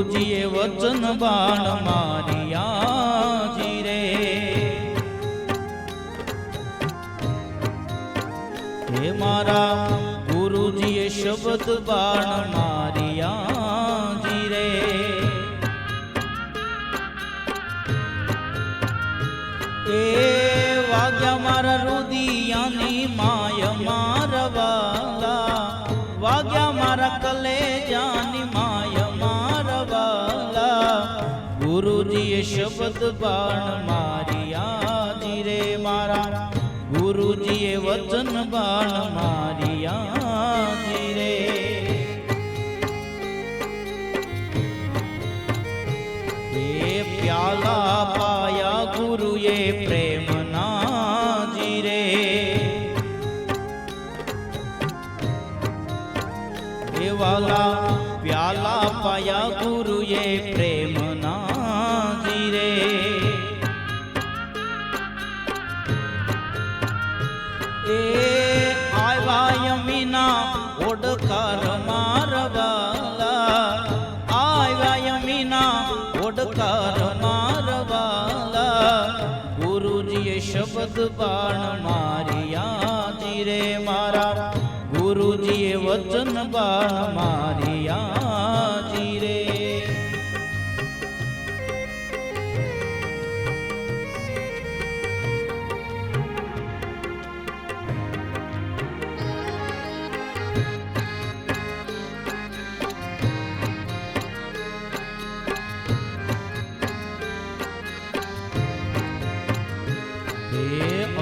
ગુરુજીએ વચન બાણ માર્યા જી રે હે મારા ગુરુજીએ શબ્દ બાણ માર્યા જી રે એ વાગ્યા મારા રુદિયાની માય મારવાલા વાગ્યા મારા કલેજાની માય મારવાલા ગુરુજીએ શબ્દ બાણ માર્યા જી રે મારા ગુરુજીએ વચન બાણ માર્યા જી રે એ પ્યાલા પાયા ગુરુએ પ્રેમના જી રે એ વાલા પ્યાલા પાયા ગુરુએ પ્રેમના જી રે એ આવ્યા યમીના ઓડકાર મારવાલા આવ્યા યમીના ઓડકાર મારવાલા ગુરુજીએ શબ્દ બાણ માર્યા જી રે મારા ગુરુજીએ વચન બાણ માર્યા જી રે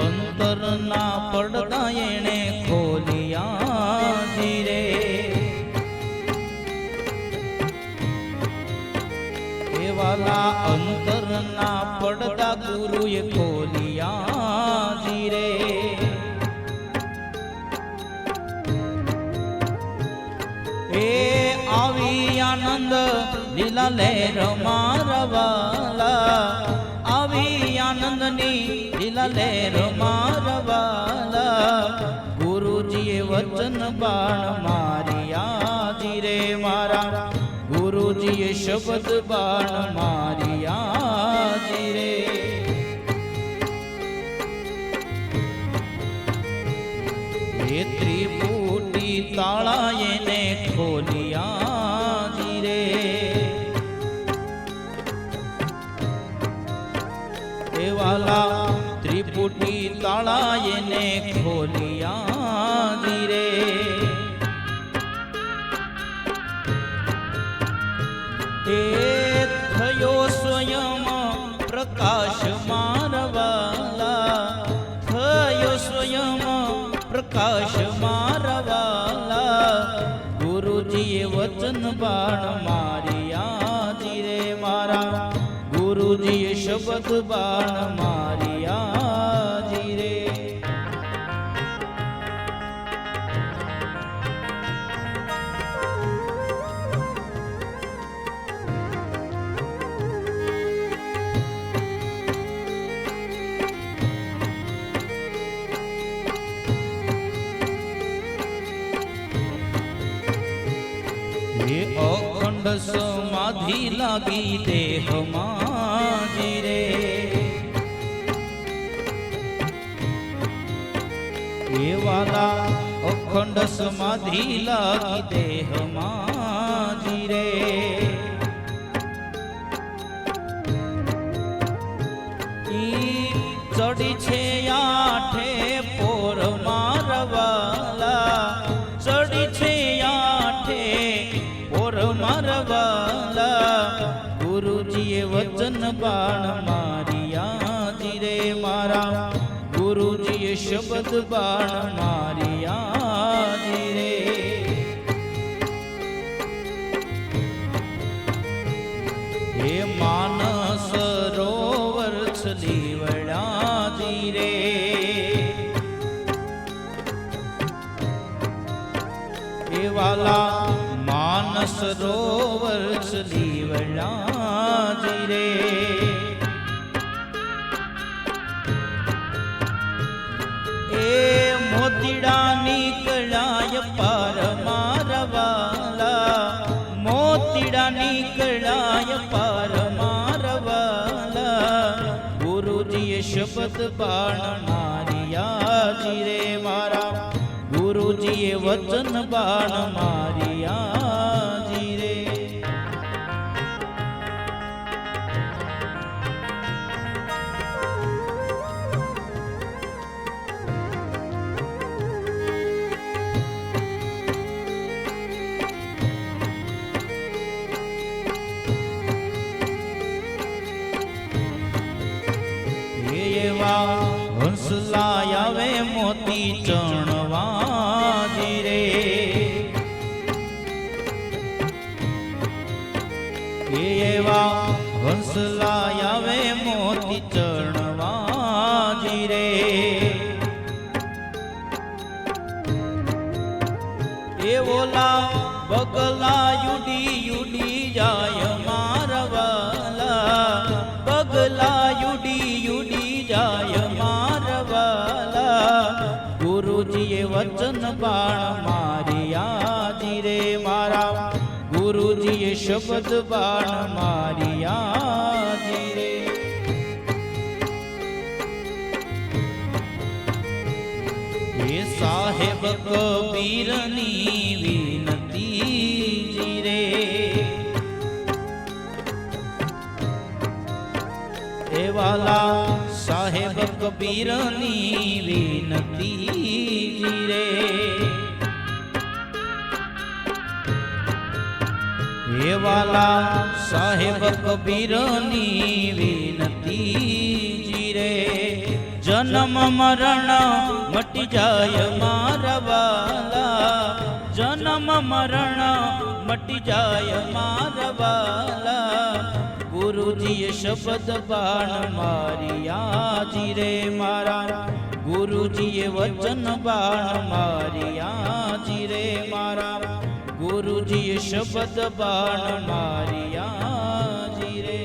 અંતરના પડદા એણે ખોલ્યા જી રે એ વાલા અંતરના પડદા ગુરુએ ખોલ્યા જી રે એ આવી આનંદ લીલા લહેર મારવાલા આવી આનંદની લીલા લહેર મારવાલા ગુરુજીએ વચન બાણ માર્યા જી રે મારા ગુરુજીએ શબ્દ બાણ માર્યા જી રે એ ત્રિપુટી તાળા એને ખોલ્યા જી રે એ વાલા ત્રિપુટી તાળા એને ખોલ્યા જી રે એ થયો સ્વયં પ્રકાશ મારવાલા થયો સ્વયં પ્રકાશ મારવાલા ગુરુજીએ વચન બાણ માર્યા જી રે મારા ગુરુજીએ શબ્દ બાણ માર્યા જી રે એ અખંડ સમાધિ લાગી દેહમાં જી રે એ વાલા અખંડ સમાધિ લાગી દેહમાં જી રે ઈ ચડી છે આઠે પોર મારવાલા ચડી છે આઠે પોર મારવાલા ગુરુજીએ વચન બાણ માર્યા જી રે મારા ગુરુજીએ શબ્દ બાણ માર્યા જી રે હે માનસ સરોવર છલી વળ્યા જી રે એ વાલા માનસ સરોવર છલી વળ્યા જી રે એ મોતીડા નીકળાય પાર મારવાલા મોતીડા નીકળાય પાર મારવાલા ગુરુજીએ શબ્દ બાણ માર્યા જીરે મારા ગુરુજીએ વચન બાણ માર્યા જીરે હંસલાય આવે મોતી ચણવા જીરે એવા હંસલાય આવે મોતી ચણવા જીરે એ ઓલા બગલા યુડી જાય મારવાલા બગલા યુડી જાય મારવાલા ગુરુજીએ વચન બાણ માર્યા જીરે મારા ગુરુજીએ શબ્દ બાણ માર્યા જીરે એ સાહેબ કબીરની વિનતી જીરે એ વાલા સાહેબ કબીરની વિનતી જીરે એ વાલા સાહેબ કબીરની વિનતી જીરે જન્મ મરણ મટી જાય મારા વાલા જન્મ મરણ મટી જાય મારા વાલા ગુરુજીએ શબ્દ બાણ માર્યા જીરે મારા ગુરુજીએ વચન બાણ માર્યા જીરે મારા ગુરુજીએ શબ્દ બાણ માર્યા જીરે